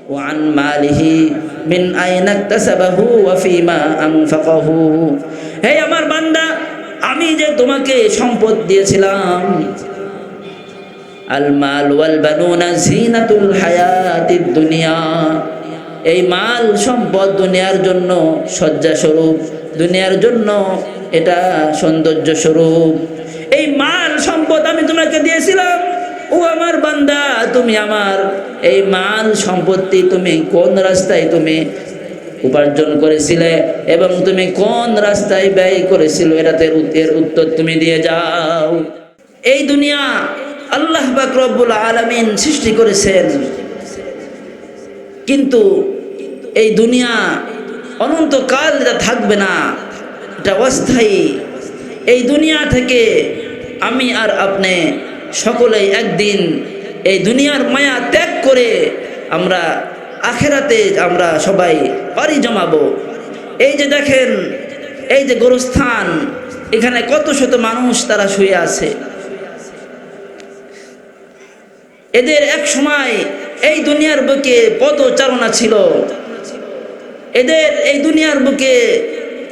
وعن ماله من أين اكتسبه وفيما أنفقه। হে আমার বান্দা, আমি যে তোমাকে সম্পদ দিয়েছিলাম, আল মাল ওয়াল বানুনা জিনাতুল হায়াতিদ দুনিয়া, এই মাল সম্পদ দুনিয়ার জন্য সজ্জা স্বরূপ, দুনিয়ার জন্য এটা সৌন্দর্য স্বরূপ। এই মাল সম্পদ আমি তোমাকে দিয়েছিলাম। ও আমার বান্দা, তুমি আমার এই মাল সম্পত্তি তুমি কোন রাস্তায় তুমি উপার্জন করেছিলে এবং তুমি কোন রাস্তায় ব্যয় করেছিলে, এর উত্তর তুমি দিয়ে যাও। এই দুনিয়া আল্লাহ পাক রব্বুল আলামিন সৃষ্টি করেছেন, কিন্তু এই দুনিয়া অনন্তকাল এটা থাকবে না, এটা অস্থায়ী। এই দুনিয়া থেকে আমি আর আপনি সকলেই একদিন এই দুনিয়ার মায়া ত্যাগ করে আমরা আখেরাতে আমরা সবাই পাড়ি জমাবো। এই যে দেখেন, এই যে গোরস্থান, এখানে কত শত মানুষ তারা শুয়ে আছে। এদের এক সময় এই দুনিয়ার বুকে পদচারণা ছিল, এদের এই দুনিয়ার বুকে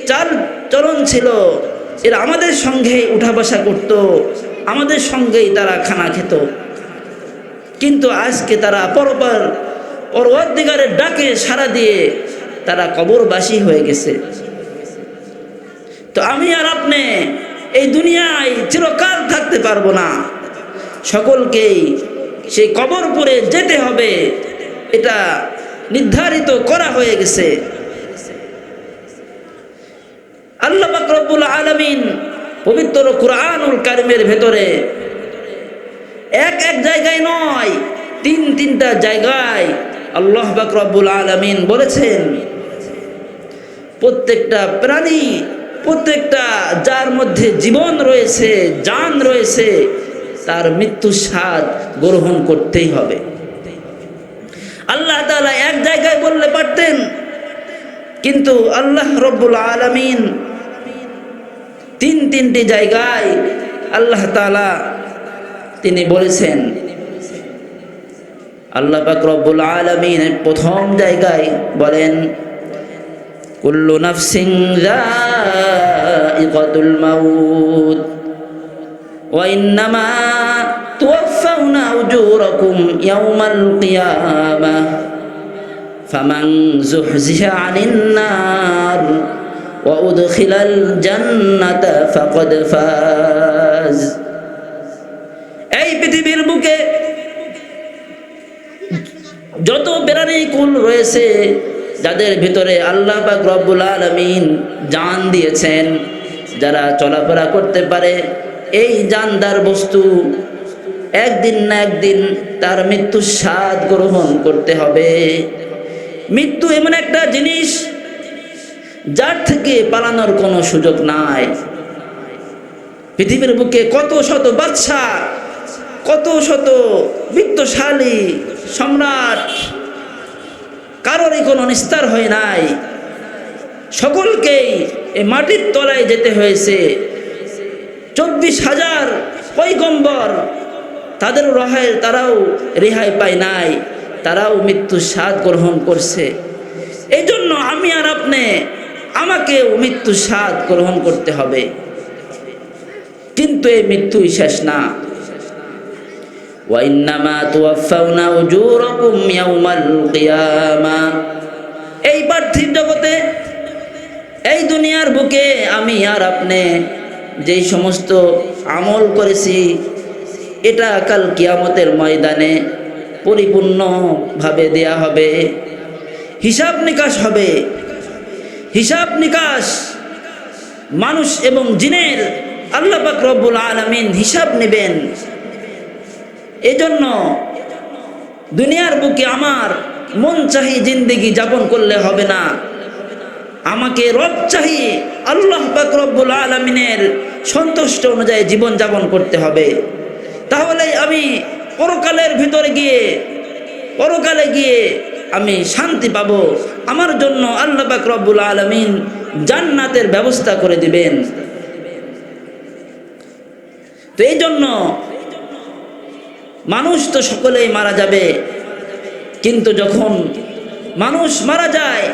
চাল চলন ছিল। এরা আমাদের সঙ্গে উঠা বসা করত, আমাদের সঙ্গেই তারা খানা খেত। কিন্তু আজকে তারা পরওয়ারদিগারের ডাকে সাড়া দিয়ে তারা কবরবাসী হয়ে গেছে। তো আমি আর আপনি এই দুনিয়ায় চিরকাল থাকতে পারবো না, সকলকেই সেই কবরপুরে যেতে হবে, এটা নির্ধারিত করা হয়ে গেছে। আল্লাহ পাক রব্বুল আলামিন পবিত্র কুরআনুল কারীমের ভেতরে এক জায়গায় নয়, তিনটা জায়গায় আল্লাহ পাক রব্বুল আলামিন বলেছেন, প্রত্যেকটা প্রাণী, প্রত্যেকটা যার মধ্যে জীবন রয়েছে, জান রয়েছে, তার মৃত্যুর স্বাদ গ্রহণ করতেই হবে। আল্লাহ তাআলা এক জায়গায় বললে পারতেন, কিন্তু আল্লাহ রব্বুল আলামিন তিনটি জায়গায় আল্লাহ তাআলা তিনি বলেছেন। আল্লাহ পাক রব্বুল আলামিন প্রথম জায়গায় বলেন, কুল্লু নাফসিন যায়িকাতুল মাউত ওয়া ইন্নামা তুওয়াফাউনা উজুরাকুম ইয়াওমাল কিয়ামাহ ফামান যুহজিহা আনিন নার ওয়া উদখিলাল জান্নাতা ফাকাদ ফাজ। এই পৃথিবীর বুকে যত প্রাণীকুল রয়েছে, যাদের ভিতরে আল্লাহ পাক রব্বুল আলামিন জান দিয়েছেন, যারা চলাফেরা করতে পারে, এই জানদার বস্তু একদিন না একদিন তার মৃত্যুর স্বাদ গ্রহণ করতে হবে। মৃত্যু এমন একটা জিনিস যার থেকে পালানোর কোনো সুযোগ নাই। পৃথিবীর বুকে কত শত বাদশা, কত শত বিত্তশালী সম্রাট, কারোরই কোনো নিস্তার হয় নাই। সকলকেই এই মাটির তলায় যেতে হয়েছে। 24,000 পয়গম্বর, তারাও রেহাই পায় নাই, তারাও মৃত্যুর স্বাদ গ্রহণ করছে। এই জন্য আমি আর আপনি, আমাকেও মৃত্যুর স্বাদ গ্রহণ করতে হবে। কিন্তু এই মৃত্যুই শেষ না। ওয়া ইন্নামা তুওয়াফাউনা উজুরাকুম ইয়াওমাল কিয়ামাহ। এই পার্থিব জগতে, এই দুনিয়ার বুকে আমি আর আপনি যেই সমস্ত আমল করেছি, এটা কাল কিয়ামতের ময়দানে পরিপূর্ণভাবে দেয়া হবে, হিসাব নিকাশ হবে। হিসাব নিকাশ মানুষ এবং জিনের আল্লাহ পাক রব্বুল আলামিন হিসাব নেবেন। এজন্য দুনিয়ার বুকে আমার মন চাহি জিন্দেগি যাপন করলে হবে না, আমাকে রব চাহি আল্লাহ পাক রব্বুল আলামিনের সন্তুষ্ট অনুযায়ী জীবন যাপন করতে হবে। তাহলে আমি পরকালে গিয়ে আমি শান্তি পাবো। আমার জন্য আল্লাহ পাক রব্বুল আলামিন জান্নাতের ব্যবস্থা করে দিবেন। তো এই জন্য মানুষ তো সকলেই মারা যাবে, কিন্তু যখন মানুষ মারা যায়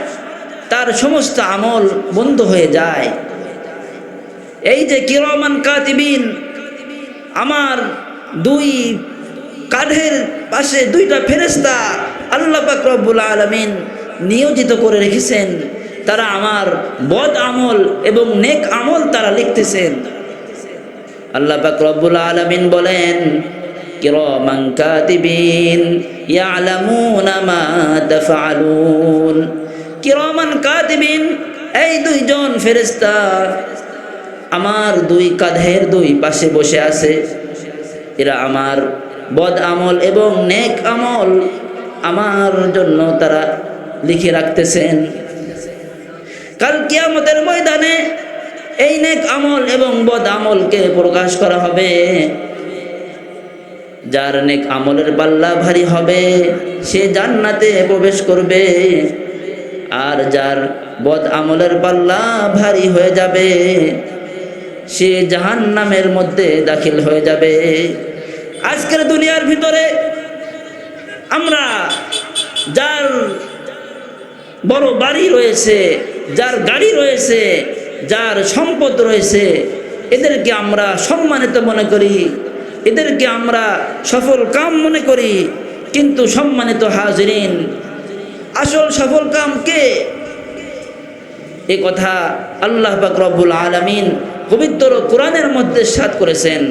তার সমস্ত আমল বন্ধ হয়ে যায়। এই যে কিরামান কাতিবিন, আমার দুই কাঁধের পাশে দুইটা ফেরেশতা আল্লাহ পাক রব্বুল আলামিন নিয়োজিত করে রেখেছেন, তারা আমার বদ আমল এবং নেক আমল তারা লিখতেছেন। আল্লাহ পাক রব্বুল আলামিন বলেন, কিরামান কাতিবিন ইয়ালামুনা মা তাফআলুন। কিরামান কাতিবিন, এই দুইজন ফেরেশতা আমার দুই কাঁধের দুই পাশে বসে আছে। এরা আমার বদ আমল এবং নেক আমল আমার জন্য তারা লিখে রাখতেছেন। কাল কিয়ামতের ময়দানে এই নেক আমল এবং বদ আমলকে প্রকাশ করা হবে। যার নেক আমলের পাল্লা ভারী হবে সে জান্নাতে প্রবেশ করবে, আর যার বদ আমলের পাল্লা ভারী হয়ে যাবে সে জাহান্নামের মধ্যে দাখিল হয়ে যাবে। আজকের দুনিয়ার ভিতরে আমরা যার বড় বাড়ি রয়েছে, যার গাড়ি রয়েছে, যার সম্পদ রয়েছে, এদেরকে আমরা সম্মানিত মনে করি, এদেরকে আমরা সফল কাম মনে করি। কিন্তু সম্মানিত হাজিরিন, আসল সফল কাম কে? এ কথা আল্লাহ পাক রব্বুল আলামিন পবিত্র কোরআনের মধ্যে ইরশাদ করেছেন,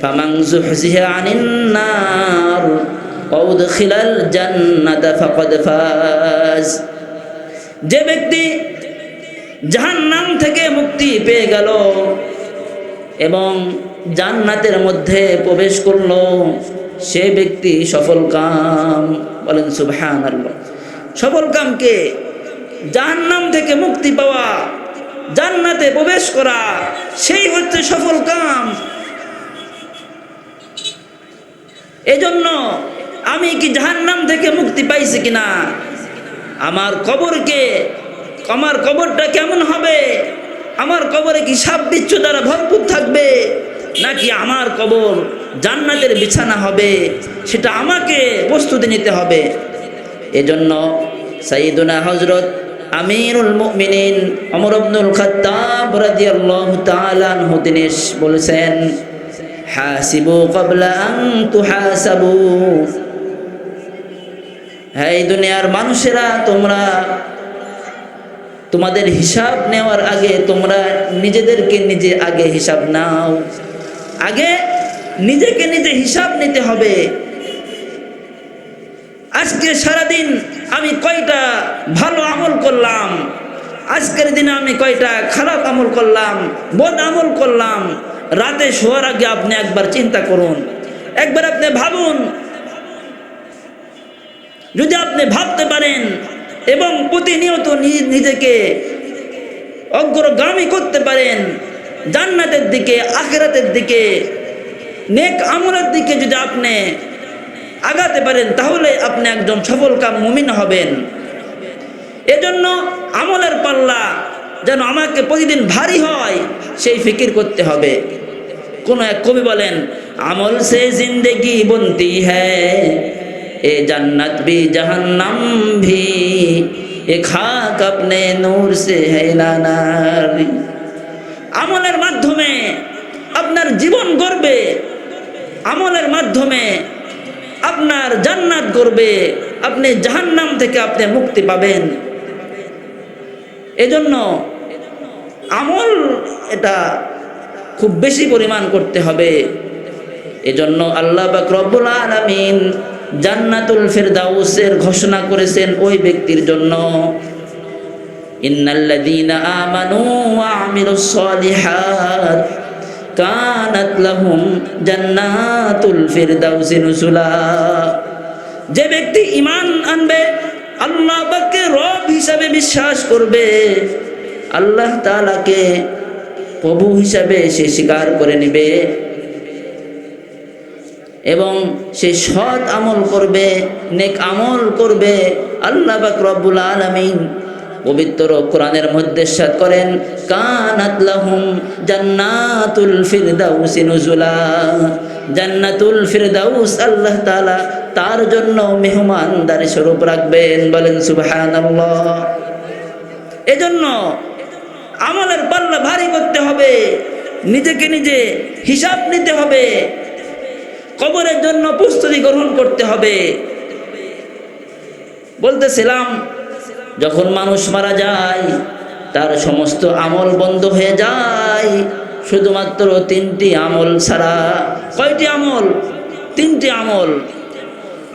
ফামান যুহজিহা আনিন নার ওয়া উদখিলাল জান্নাতা ফাকাদ ফাজ। যে ব্যক্তি জাহান্নাম থেকে মুক্তি পেয়ে গেল এবং জান্নাতের মধ্যে প্রবেশ করলো, সে ব্যক্তি সফল কাম। বলেন সুবহানাল্লাহ। সফল কাম কে? জাহান্নাম থেকে মুক্তি পাওয়া, জান্নাতে প্রবেশ করা, সেই হচ্ছে সফল কাম। এজন্য আমি কি জাহান্নাম থেকে মুক্তি পাইছি কিনা, আমার কবরটা কেমন হবে, আমার কবরে কি সাপ বিচ্ছু দ্বারা ভরপুর থাকবে, নাকি আমার কবর জান্নাতের বিছানা হবে, সেটা আমাকে প্রস্তুতি নিতে হবে। এজন্য সাইয়্যিদুনা হযরত আমিরুল মুমিনিন ওমর ইবনুল খাত্তাব রাদিয়াল্লাহু তাআলা আনহু তিনি বলেছেন, হাসিবু ক্বাবলা আন তুহাসাবু। হে দুনিয়ার মানুষেরা, তোমরা তোমাদের হিসাব নেওয়ার আগে তোমরা নিজেদেরকে নিজে আগে হিসাব নাও। আগে নিজেকে নিজে হিসাব নিতে হবে। আজকে সারাদিন আমি কয়টা ভালো আমল করলাম, আজকের দিনে আমি কয়টা খারাপ আমল করলাম, বদ আমল করলাম। রাতে শোয়ার আগে আপনি একবার চিন্তা করুন, একবার আপনি ভাবুন। যদি আপনি ভাবতে পারেন এবং প্রতিনিয়ত নিজেকে অগ্রগামী করতে পারেন জান্নাতের দিকে, আখিরাতের দিকে, নেক আমলের দিকে যদি আপনি আগাতে পারেন, তাহলে আপনি একজন সফলকাম মুমিন হবেন। এজন্য আমলের পাল্লা যেন আমাকে প্রতিদিন ভারী হয়, সেই ফিকির করতে হবে। কোন এক কবি বলেন, আমল সে জিন্দেগি বনতি হ্যায়, এ জান্নাত ভি জাহান্নাম ভি, এ খাক আপনে নূর সে है নানারি। আমলের মাধ্যমে আপনার জীবন গড়বে, আমলের মাধ্যমে আপনার জান্নাত গড়বে, আপনি জাহান্নাম থেকে আপনি মুক্তি পাবেন। এজন্য আমল এটা খুব বেশি পরিমাণ করতে হবে। এজন্য আল্লাহ পাক রব্বুল আলামিন জান্নাতুল ফিরদাউসের ঘোষণা করেছেন ওই ব্যক্তির জন্য, ইন্নাল্লাযীনা আমানু ওয়া আমিলুস সলিহাত কানাত লাহুম জান্নাতুল ফিরদাউসি নুজুলা। যে ব্যক্তি ঈমান আনবে, আল্লাহ পাককে রব হিসাবে বিশ্বাস করবে, আল্লাহ তাআলাকে প্রভু হিসাবে সে স্বীকার করে নেবে এবং সে সৎ আমল করবে, নেক আমল করবে, আল্লাহ পাক রব্বুল আলামিন পবিত্র কোরআনের মধ্যে ইরশাদ করেন, কানাত লাহুম জান্নাতুল ফিরদাউসি নুজুলা। জান্নাতুল ফিরদাউস আল্লাহ তাআলা তার জন্য মেহমানদারি স্বরূপ রাখবেন। বলেন সুবহানাল্লাহ। এজন্য আমলের পাল্লা ভারী করতে হবে, নিজেকে নিজে হিসাব নিতে হবে, কবরের জন্য প্রস্তুতি গ্রহণ করতে হবে। বলতেছিলাম, যখন মানুষ মারা যায় তার সমস্ত আমল বন্ধ হয়ে যায়, শুধুমাত্র 3টি আমল ছাড়া। কয়টি আমল? 3টি আমল।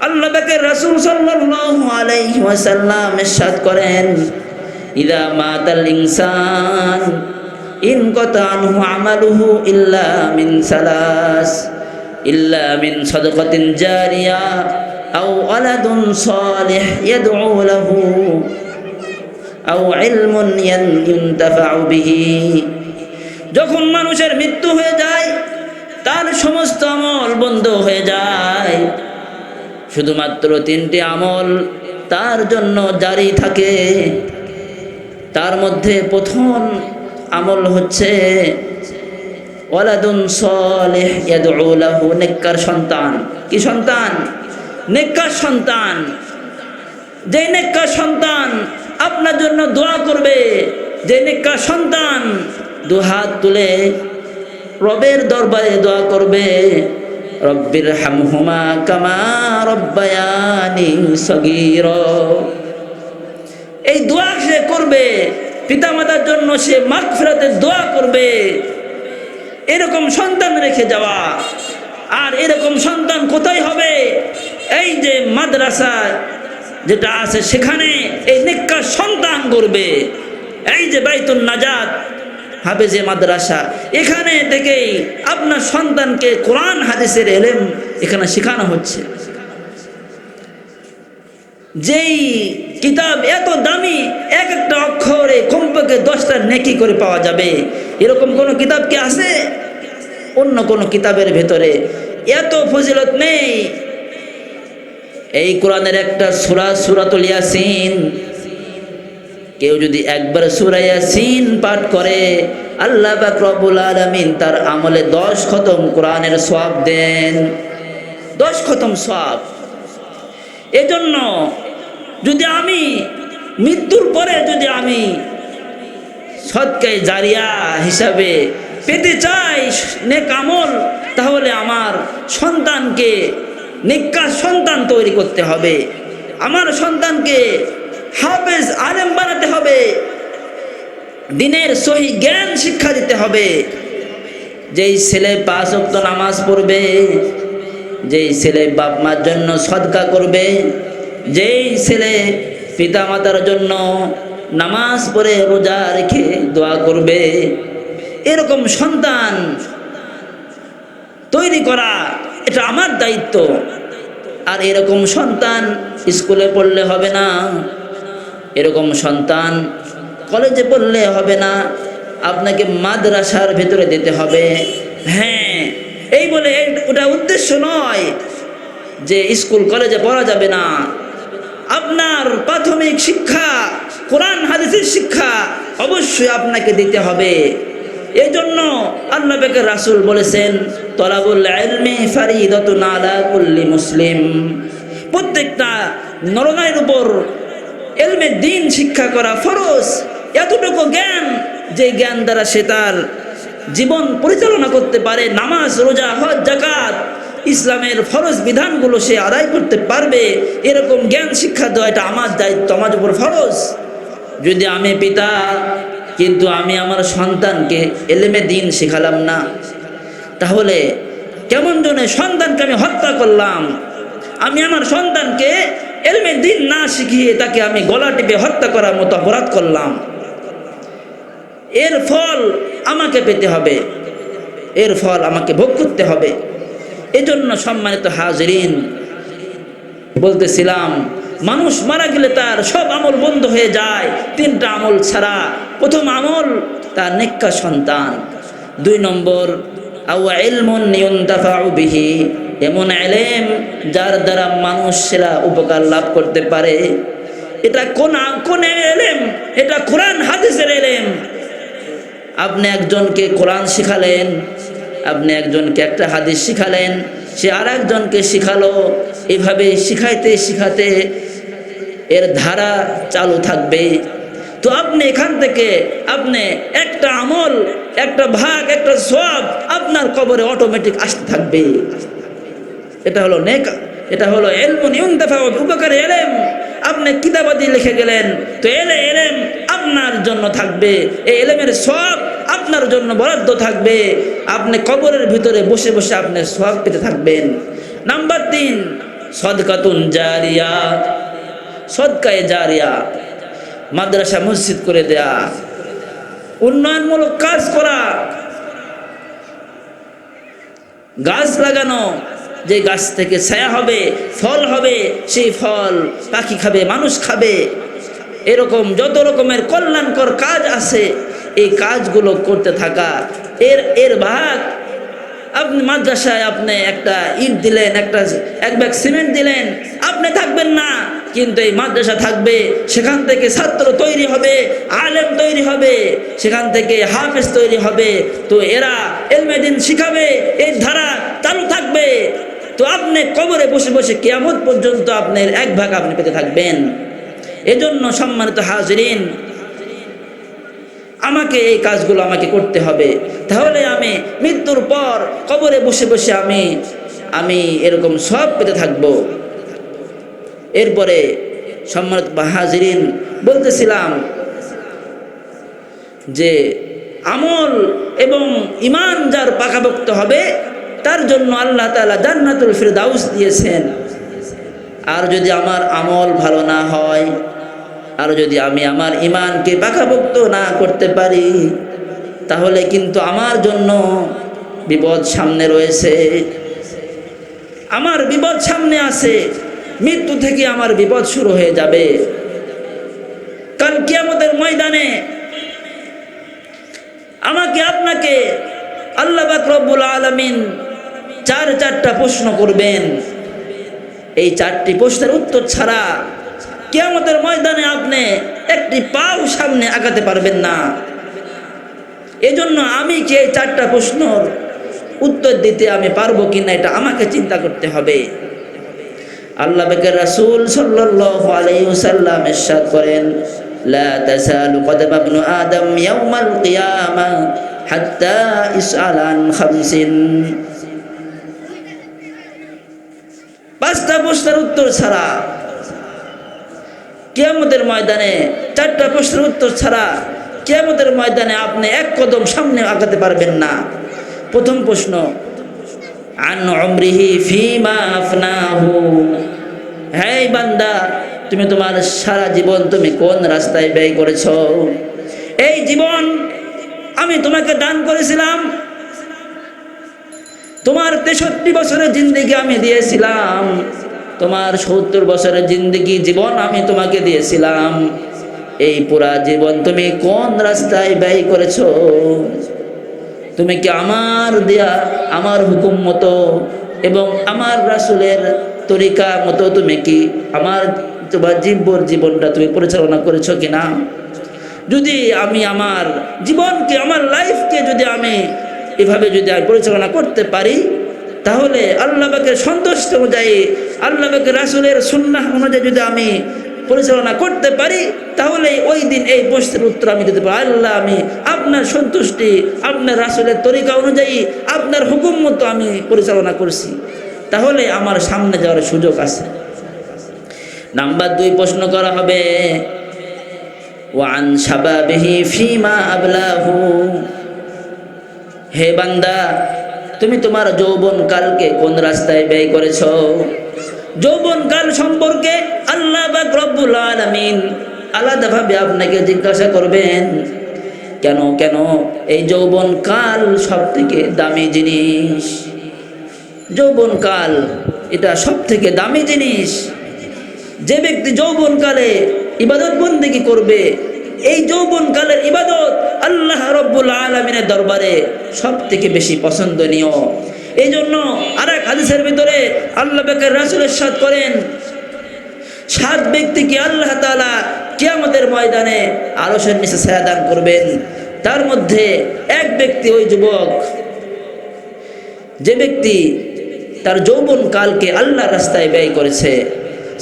আল্লাহ পাকের রাসূল সাল্লাল্লাহু আলাইহি ওয়াসাল্লাম ইরশাদ করেন, ইযা মাতাল ইনসান ইনকাতা আনহু আমালুহু ইল্লা মিন সালাস, ইল্লা মিন সাদাকাতিন জারিয়া আও ওয়ালাদুন সালিহ ইয়াদউ লাহু আও ইলমুন ইউনতাফাউ বিহি। যখন মানুষের মৃত্যু হয়ে যায় তার সমস্ত আমল বন্ধ হয়ে যায়, শুধুমাত্র 3টি আমল তার জন্য জারি থাকে। তার মধ্যে প্রথম আমল হচ্ছে ওয়ালাদুন সালিহ ইয়াদউ লাহু, নেককার সন্তান। কি সন্তান? নেককার সন্তান। যে নেককার সন্তান আপনার জন্য দোয়া করবে, যে নেককার সন্তান দুহাত তুলে রবের দরবারে দোয়া করবে, রব্বির হামহুমা কামা রব্বায়ানি সগীরা। এই দোয়া সে করবে, পিতামাতার জন্য সে মাগফিরাতের দোয়া করবে। এরকম সন্তান রেখে যাওয়া। আর এরকম সন্তান কোথায় হবে? এই যে মাদ্রাসা যেটা আছে সেখানে এই নেককার সন্তান করবে। এই যে বাইতুন নাজাত হাফেজে মাদ্রাসা, এখানে থেকেই আপনার সন্তানকে কোরআন হাদিসের ইলম এখানে শেখানো হচ্ছে। যেই কিতাব এত দামি, এক একটা অক্ষরে কমপক্ষে 10টা নেকি করে পাওয়া যাবে, এরকম কোন কিতাব কি আছে? অন্য কোন কিতাবের ভেতরে এত ফজিলত নেই। এই কোরআনের একটা সূরা সূরাতুল ইয়াসিন, কেউ যদি একবার সূরা ইয়াসিন পাঠ করে, আল্লাহ পাক রব্বুল আলামিন তার আমলে 10 খতম কোরআনের সওয়াব দেন। 10 খতম সওয়াব। এজন্য যদি আমি মৃত্যুর পরে যদি আমি সদকায়ে জারিয়া হিসাবে পেতে চাই নেক আমল, তাহলে আমার সন্তানকে নেককার সন্তান তৈরি করতে হবে। আমার সন্তানকে হাফেজ আলেম বানাতে হবে, দিনের সহি জ্ঞান শিক্ষা দিতে হবে। যেই ছেলে 5 ওয়াক্ত নামাজ পড়বে, যেই ছেলে বাপ মার জন্য সদকা করবে, যেই ছেলে পিতা মাতার জন্য নামাজ পড়ে রোজা রেখে দোয়া করবে, এরকম সন্তান তৈরি করা এটা আমার দায়িত্ব। আর এরকম সন্তান স্কুলে পড়লে হবে না, এরকম সন্তান কলেজে পড়লে হবে না, আপনাকে মাদ্রাসার ভিতরে দিতে হবে। হ্যাঁ, এই বলে ওটা উদ্দেশ্য নয় যে স্কুল কলেজে পড়া যাবে না। আপনার প্রাথমিক শিক্ষা, কোরআন হাদিসের শিক্ষা অবশ্যই আপনাকে দিতে হবে। এই জন্য আল্লাহ পাকের রাসূল বলেছেন, তলাবুল ইলমি ফারিদাতুন আলা কুল্লি মুসলিম। প্রত্যেকটা নরনারীর উপর ইলমে দ্বীন শিক্ষা করা ফরজ। এতটুকু জ্ঞান, যে জ্ঞান দ্বারা সে তার জীবন পরিচালনা করতে পারে, নামাজ, রোজা, হজ, যাকাত, ইসলামের ফরজ বিধানগুলো সে আদায় করতে পারবে, এরকম জ্ঞান শিক্ষা দেওয়া এটা আমার দায়িত্ব, আমার উপর ফরজ। যদি আমি পিতা কিন্তু আমি আমার সন্তানকে ইলমে দ্বীন শেখালাম না, তাহলে কেমন জনে সন্তানকে আমি হত্যা করলাম। আমি আমার সন্তানকে ইলমে দ্বীন না শিখিয়ে তাকে আমি গলা টিপে হত্যা করার মতো অপরাধ করলাম। এর ফল আমাকে পেতে হবে, এর ফল আমাকে ভোগ করতে হবে। এজন্য সম্মানিত হাজিরিন, বলতেছিলাম, মানুষ মারা গেলে তার সব আমল বন্ধ হয়ে যায় 3টা আমল ছাড়া। প্রথম আমল তার নেককার সন্তান। 2 নম্বর আও ইলমুন ইউনতাফাউ বিহি, এমন ইলম যার দ্বারা মানুষেরা উপকার লাভ করতে পারে। এটা কোন ইলম? এটা কোরআন হাদিসের ইলম। আপনি একজনকে কোরআন শিখালেন, আপনি একজনকে একটা হাদিস শিখালেন, সে আর একজনকে শিখালো, এভাবে শিখাইতে শিখাতে এর ধারা চালু থাকবে। তো আপনি এখান থেকে আপনি একটা আমল, একটা ভাগ, একটা সওয়াব আপনার কবরে অটোমেটিক আসতে থাকবে। এটা হলো নেক, এটা হলো ইলমুন ইউনতাফা, উপকারী ইলম। আপনি কিতাবাদি লিখে গেলেন, তো ইলম আপনার জন্য থাকবে, এই ইলমের সওয়াব আপনার জন্য বরাদ্দ থাকবে। আপনি কবরের ভিতরে বসে বসে আপনি সওয়াব পেতে থাকবেন। নাম্বার 3, সদকাতুন জারিয়া, সদকায়ে জারিয়া, মাদ্রাসা মসজিদ করে দেয়া, উন্নয়নমূলক কাজ করা, গাছ লাগানো, যে গাছ থেকে ছায়া হবে, ফল হবে, সেই ফল পাখি খাবে, মানুষ খাবে। এরকম যত রকমের কল্যাণকর কাজ আছে, এই কাজগুলো করতে থাকা। এর ভাগ আপনি মাদ্রাসায় আপনি একটা ইট দিলেন, এক ব্যাগ সিমেন্ট দিলেন, আপনি থাকবেন না, কিন্তু এই মাদ্রাসা থাকবে, সেখান থেকে ছাত্র তৈরি হবে, আলেম তৈরি হবে, সেখান থেকে হাফেজ তৈরি হবে। তো এরা ইলমে দ্বীন শিখাবে, এই ধারা চালু থাকবে। তো আপনি কবরে বসে বসে কিয়ামত পর্যন্ত আপনার এক ভাগ আপনি পেতে থাকবেন। এজন্য সম্মানিত হাজিরিন, আমাকে এই কাজগুলো আমাকে করতে হবে। তাহলে আমি মৃত্যুর পর কবরে বসে বসে আমি এরকম সব পেতে থাকবো। এরপরে সম্মানিত হাজিরিন, বলতেছিলাম যে আমল এবং ঈমান যার পাকাপোক্ত হবে, তার জন্য আল্লাহ তাআলা জান্নাতুল ফিরদাউস দিয়েছেন। আর যদি আমার আমল ভালো না হয়, আর যদি আমি আমার ঈমানকে পাকাপোক্ত না করতে পারি, তাহলে কিন্তু আমার জন্য বিপদ সামনে রয়েছে। আমার বিপদ সামনে আছে, মৃত্যু থেকে আমার বিপদ শুরু হয়ে যাবে। কাল কিয়ামতের ময়দানে আমাকে আপনাকে আল্লাহ পাক রব্বুল আলামিন চারটা প্রশ্ন করবেন। এই 4টি প্রশ্নের উত্তর ছাড়া কিয়ামতের ময়দানে আপনি একটি পাও সামনে আগাতে পারবেন না। এজন্য আমি কি এই 4টা প্রশ্নের উত্তর দিতে আমি পারবো কিনা, এটা আমাকে চিন্তা করতে হবে। আল্লাহ পাকের রাসূল সাল্লাল্লাহু আলাইহি ওয়াসাল্লাম ইরশাদ করেন, লা তাসালু কদমা ইবনু আদম ইয়াউমাল কিয়ামা হাত্তা ইসআলান খামসিন। 5টা প্রশ্নের উত্তর ছাড়া কিয়ামতের ময়দানে, 4টা প্রশ্নের উত্তর ছাড়া কিয়ামতের ময়দানে আপনি এক কদম সামনে আগাতে পারবেন না। প্রথম প্রশ্ন, আন উমরিহি ফিমা আফনাহু। হে বান্দা, তুমি তোমার সারা জীবন তুমি কোন রাস্তায় ব্যয় করেছো? এই জীবন আমি তোমাকে দান করেছিলাম, তোমার 63 বছরের জিন্দেগি আমি দিয়েছিলাম, তোমার 70 বছরের জিন্দেগি জীবন আমি তোমাকে দিয়েছিলাম। এই পুরা জীবন তুমি কোন রাস্তায় ব্যয় করেছো? তুমি কি আমার দেয়া, আমার হুকুম মতো এবং আমার রাসূলের তরিকা মতো তুমি কি তোমার জীবনটা তুমি পরিচালনা করেছো কিনা? যদি আমি আমার জীবনকে, আমার লাইফকে যদি আমি এভাবে যদি আমি পরিচালনা করতে পারি, তাহলে আল্লাহ পাকের সন্তুষ্ট অনুযায়ী, আল্লাহ পাকের রাসূলের সুন্নাহ অনুযায়ী যদি আমি পরিচালনা করতে পারি, তাহলে ওই দিন এই প্রশ্নের উত্তর আমি দিতে পারি, আল্লাহ আমি আপনার সন্তুষ্টি, আপনার রাসূলের তরিকা অনুযায়ী, আপনার হুকুম মতো আমি পরিচালনা করছি, তাহলে আমার সামনে যাওয়ার সুযোগ আছে। নাম্বার 2 প্রশ্ন করা হবে, ওয়ান শাবাবিহি ফিমা আবলাহু। হে বান্দা, তুমি তোমার যৌবনকালকে কোন রাস্তায় ব্যয় করেছো? যৌবনকাল সম্পর্কে আল্লাহ পাক রব্বুল আলামিন আলাদাভাবে আপনাকে জিজ্ঞাসা করবেন। কেন এই যৌবনকাল সবথেকে দামি জিনিস। যৌবনকাল এটা সবথেকে দামি জিনিস। যে ব্যক্তি যৌবনকালে ইবাদত বন্দেগী করবে, এই যৌবনকালের ইবাদত আল্লাহ রব্বুল আলামিনের দরবারে সবথেকে বেশি পছন্দনীয়। এই জন্য আরেক হাদিসের ভিতরে আল্লাহ পাকের রাসূল ইরশাদ করেন, 7 ব্যক্তিকে আল্লাহ তাআলা কিয়ামতের ময়দানে আরশের নিচে ছায়া দান করবেন। তার মধ্যে এক ব্যক্তি ওই যুবক, যে ব্যক্তি তার যৌবন কালকে আল্লাহর রাস্তায় ব্যয় করেছে।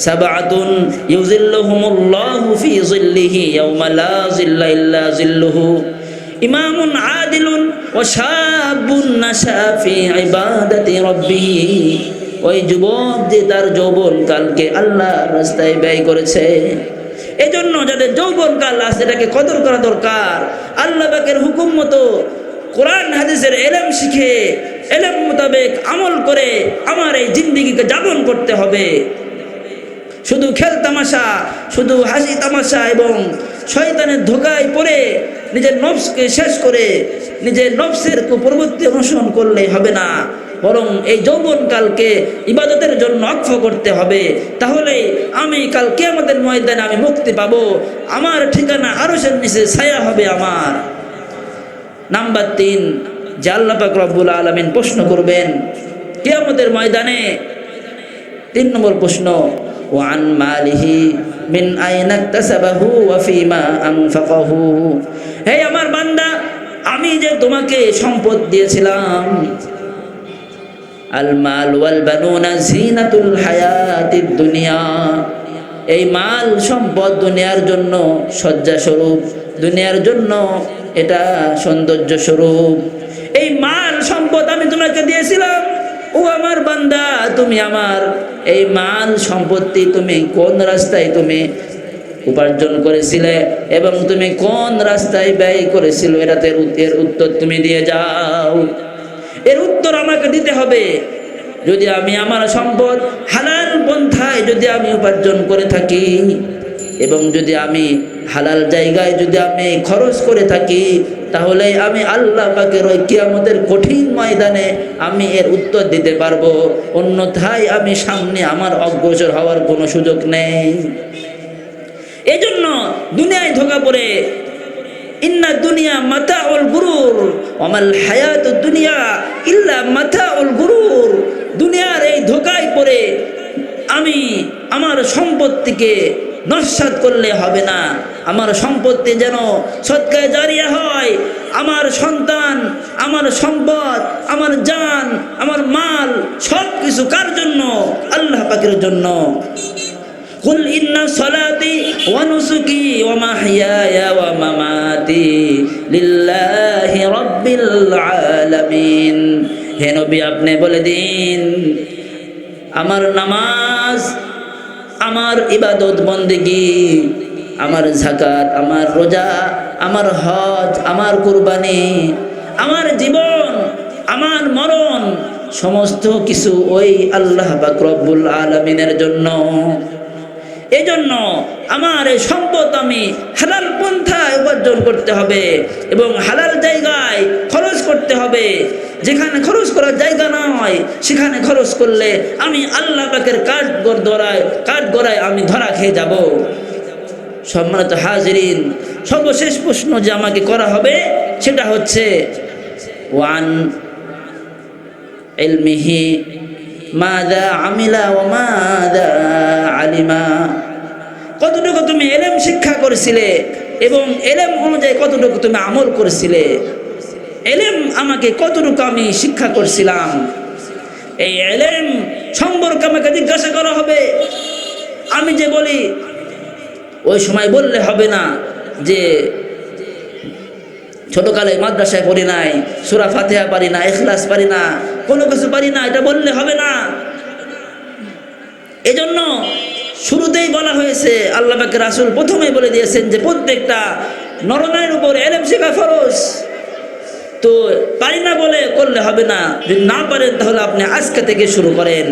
সাবআতুন ইউযিল্লুহুমুল্লাহু ফি যিল্লিহি ইয়াওমা লা যিল্লা ইল্লা যিল্লুহু, ইমামুন আদিলুন ওয়া শাবুন নাশা ফি ইবাদাতি রাব্বিহি। ওই যুবক যে তার যৌবন কালকে আল্লাহর রাস্তায় ব্যয় করেছে। এজন্য যাদের যৌবন কাল আছে এটাকে কদর করা দরকার। আল্লাহ পাকের হুকুম মতো কোরআন হাদিসের ইলম শিখে ইলম মোতাবেক আমল করে আমার এই জিন্দেগিকে যাপন করতে হবে। শুধু খেল তামাশা, শুধু হাসি তামাশা এবং শয়তানের ধোঁকায় পড়ে নিজের নফসকে শেষ করে নিজের নফসের কুপ্রবৃত্তি অনুসরণ করলে হবে না, বরং এই যৌবনকালকে ইবাদতের জন্য অক্ষ করতে হবে। তাহলে আমি কাল কিয়ামতের ময়দানে আমি মুক্তি পাবো, আমার ঠিকানা আরশের নিচে ছায়া হবে আমার। নাম্বার 3, যে আল্লাহ পাক রব্বুল আলামিন প্রশ্ন করবেন কিয়ামতের ময়দানে। 3 নম্বর প্রশ্ন, ওয়ান মালিহি মিন আইনা ইকতাসাবাহু ওয়া ফিমা আনফাকাহু। হে আমার বান্দা, আমি যে তোমাকে সম্পদ দিয়েছিলাম, আল মাল ওয়াল বানুনা জিনাতুল হায়াতিদ দুনিয়া, এই মাল সম্পদ দুনিয়ার জন্য সজ্জা স্বরূপ, দুনিয়ার জন্য এটা সৌন্দর্য স্বরূপ। এই মাল সম্পদ আমি তোমাকে দিয়েছিলাম। ও আমার বান্দা, তুমি আমার এই মাল সম্পত্তি তুমি কোন রাস্তায় তুমি উপার্জন করেছিলে এবং তুমি কোন রাস্তায় ব্যয় করেছিলে, এর উত্তর তুমি দিয়ে যাও। এর উত্তর আমাকে দিতে হবে। যদি আমি আমার সম্পদ হালাল পন্থায় যদি আমি উপার্জন করে থাকি এবং যদি আমি হালাল জায়গায় যদি আমি খরচ করে থাকি, তাহলে আমি আল্লাহ পাকের ওই কিয়ামতের কঠিন ময়দানে আমি এর উত্তর দিতে পারবো। অন্যথায় আমি সামনে আমার অগ্রসর হওয়ার কোনো সুযোগ নেই। এই জন্য দুনিয়ায় ধোঁকা পড়ে, ইন্না দুনিয়া মাতাউল গুরুর ওয়ামাল হায়াতুদ দুনিয়া ইল্লা মাতাউল গুরুর। দুনিয়ার এই ধোঁকায় পড়ে আমি আমার সম্পত্তিকে নস্যাৎ করলে হবে না। আমার সম্পত্তি যেন সদকায়ে জারিয়া হয়। আমার সন্তান, আমার সম্পদ, আমার জান, আমার মাল সব কিছু কার জন্য? আল্লাহ পাকের জন্য। কুল ইন্না সলাতি ওয়া নুসুকি ওয়া মাহইয়ায়া ওয়া মামাতি লিল্লাহি রাব্বিল আলামিন। হে নবী, আপনি বলে দিন, আমার নামাজ, আমার ইবাদত বন্দেগী, আমার যাকাত, আমার রোজা, আমার হজ, আমার কুরবানি, আমার জীবন, আমার মরণ, সমস্ত কিছু ওই আল্লাহ পাক রব্বুল আলামিনের জন্য। এজন্য আমার এই সম্পদ আমি হালাল পন্থায় উপার্জন করতে হবে এবং হালাল জায়গায় খরচ করতে হবে। যেখানে খরচ করার জায়গা না হয় সেখানে খরচ করলে আমি আল্লাহ পাকের কাঠগড়ায় আমি ধরা খেয়ে যাব। সম্মানিত হাজিরিন, সর্বশেষ প্রশ্ন যে আমাকে করা হবে সেটা হচ্ছে, ওয়ান ইলমিহি মাযা আমিলা ওয়া মাযা আলিমা। কতটুকু তুমি ইলম শিক্ষা করেছিলে এবং ইলম অনুযায়ী কতটুকু তুমি আমল করেছিলে। ইলম আমাকে কতটুকু আমি শিক্ষা করছিলাম, এই ইলম সম্পর্কে আমাকে জিজ্ঞাসা করা হবে। আমি যে বলি ওই সময় বললে হবে না যে ছোটকালে মাদ্রাসায় পড়ি নাই, সূরা ফাতিহা পারি না, ইখলাস পারি না, কোনো কিছু পারি না, এটা বললে হবে না। এজন্য শুরুতেই বলা হয়েছে, আল্লাহ পাকের রাসূল প্রথমেই বলে দিয়েছেন যে প্রত্যেকটা নরনারীর উপর ইলম শেখা ফরজ। তো পারি না বলে করলে হবে না। যদি না পারেন তাহলে আপনি আজকে থেকে শুরু করেন।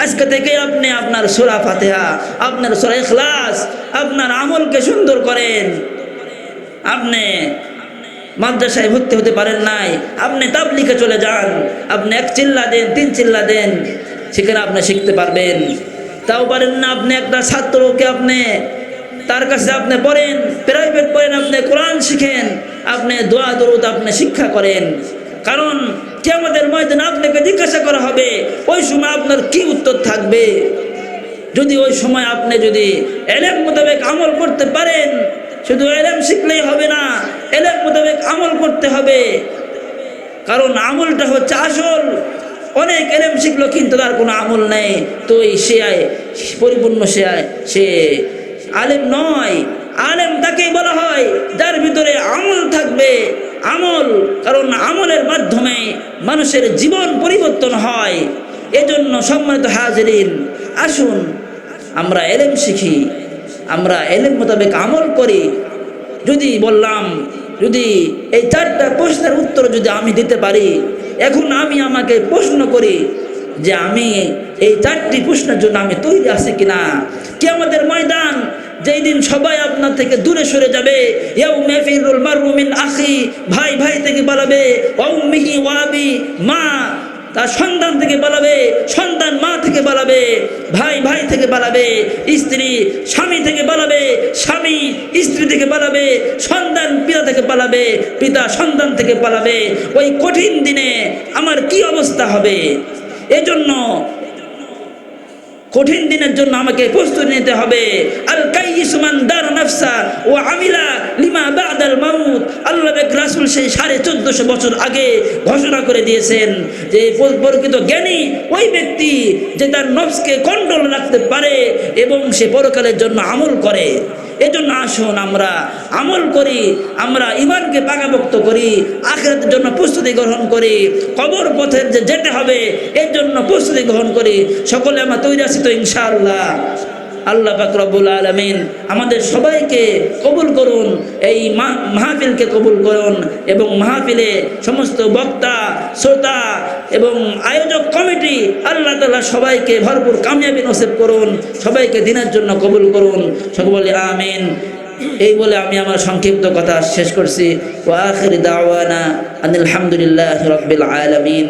আজকে থেকে আপনি আপনার সূরা ফাতিহা, আপনার সূরা ইখলাস, আপনার আমলকে সুন্দর করেন। আপনি মাদ্রাসায় ভর্তি হতে পারেন নাই, আপনি তাবলিগে চলে যান, আপনি 1 চিল্লা দেন, 3 চিল্লা দেন, সেখানে আপনি শিখতে পারবেন। তাও পারেন না, আপনি একটা ছাত্রকে আপনি তার কাছে আপনি পড়েন, প্রাইভেট পড়েন, আপনি কোরআন শিখেন, আপনি দোয়া দরুদ আপনি শিক্ষা করেন। কারণ কিয়ামতের ময়দানে আপনাকে জিজ্ঞাসা করা হবে, ওই সময় আপনার কি উত্তর থাকবে। যদি ওই সময় আপনি যদি ইলম মোতাবেক আমল করতে পারেন, শুধু ইলম শিখলেই হবে না, ইলম মোতাবেক আমল করতে হবে। কারণ আমলটা হচ্ছে আসল। অনেক এলেম শিখলো কিন্তু তার কোনো আমল নেই, তো সে পরিপূর্ণ সে আলেম নয়। আলেম তাকেই বলা হয় যার ভিতরে আমল থাকবে। আমল, কারণ আমলের মাধ্যমে মানুষের জীবন পরিবর্তন হয়। এজন্য সম্মানিত হাজিরিন, আসুন আমরা এলেম শিখি, আমরা এলেম মোতাবেক আমল করি। যদি বললাম, যদি এই 4টা প্রশ্নের উত্তর যদি আমি দিতে পারি, এখন আমি আমাকে প্রশ্ন করি যে আমি এই 4টি প্রশ্নের জন্য আমি তৈরি আছি কিনা। কিয়ামতের ময়দান যেই দিন সবাই আপনার থেকে দূরে সরে যাবে, ইয়াউমা ইয়াফিরুল মারউ মিন আখি, ভাই ভাই থেকে পালাবে, ওয়া উম্মিহি ওয়া আবি, মা তার সন্তান থেকে পালাবে, সন্তান মা থেকে পালাবে, ভাই ভাই থেকে পালাবে, স্ত্রী স্বামী থেকে পালাবে, স্বামী স্ত্রী থেকে পালাবে, সন্তান পিতা থেকে পালাবে, পিতা সন্তান থেকে পালাবে। ওই কঠিন দিনে আমার কি অবস্থা হবে? এজন্য কঠিন দিনের জন্য আমাকে প্রস্তুতি নিতে হবে। আল কাইয়িসু মান দারা নাফসা ওয়া আমিলা লিমা বাদাল মাউত। আল্লাহ রাসূল সেই 1450 বছর আগে ঘোষণা করে দিয়েছেন যে প্রকৃত জ্ঞানী ওই ব্যক্তি যে তার নফসকে কন্ট্রোল রাখতে পারে এবং সে পরকালের জন্য আমল করে। এজন্য আসুন আমরা আমল করি, আমরা ঈমানকে পাকাপোক্ত করি, আখিরাতের জন্য প্রস্তুতি গ্রহণ করি, কবর পথের যে যেতে হবে এর জন্য প্রস্তুতি গ্রহণ করি। সকলে আমরা তৈরি আছি তো ইনশাআল্লাহ। আল্লাহ পাক রব্বুল আলামিন আমাদের সবাইকে কবুল করুন, এই মাহফিলকে কবুল করুন এবং মাহফিলে সমস্ত বক্তা, শ্রোতা এবং আয়োজক কমিটি আল্লাহ তাআলা সবাইকে ভরপুর কামিয়াবি নসিব করুন, সবাইকে দিনের জন্য কবুল করুন। সকলে আমিন। এই বলে আমি আমার সংক্ষিপ্ত কথা শেষ করছি। ওয়া আখির দাওয়ানা আনিল হামদুলিল্লাহি রাব্বিল আলামিন।